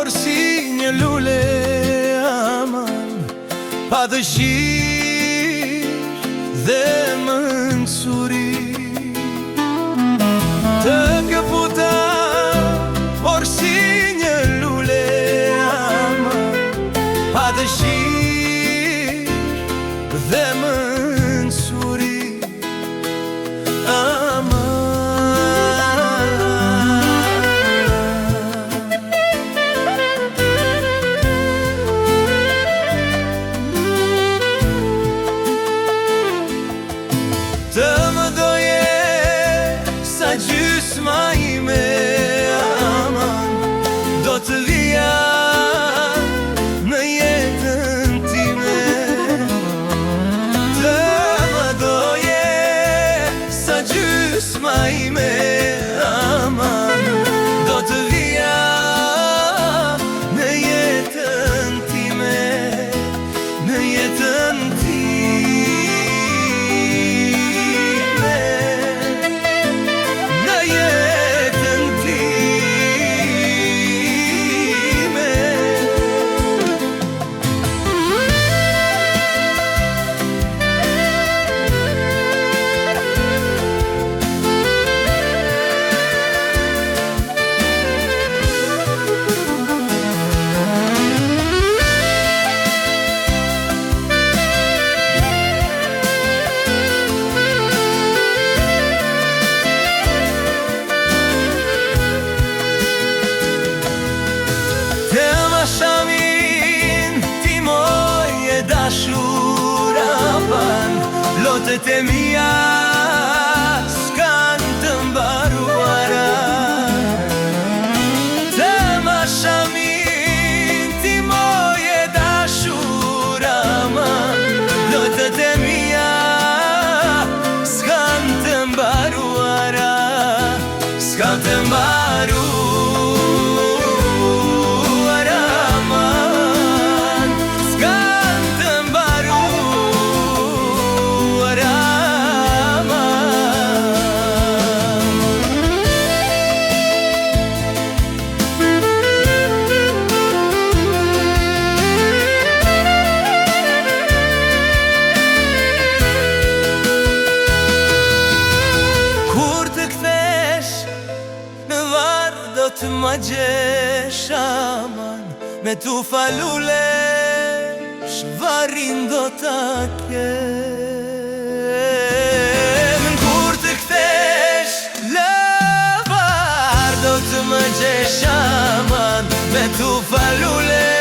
por si një lule aman, pa dëshirë dhe mënsuri. Të këputa, por si një lule aman, pa dëshirë dhe mënsuri. Të më doje sa gjysma ime, aman, do të vija në jetën time. Të më doje sa gjysma ime, aman, do të vija në jetën time, në jetën time. Shamin ti moje dashura pan, lotët e mia s'kan të mbaruara. Të ma shamin ti moje dashura man, lotët e mia s'kan të mbaruara, s'kan të mbaruara. Do të ma gjesh aman, me tu falulesh, varin do t'a kem. Kur të kthesh lëvar, do të ma gjesh aman, me tu falulesh.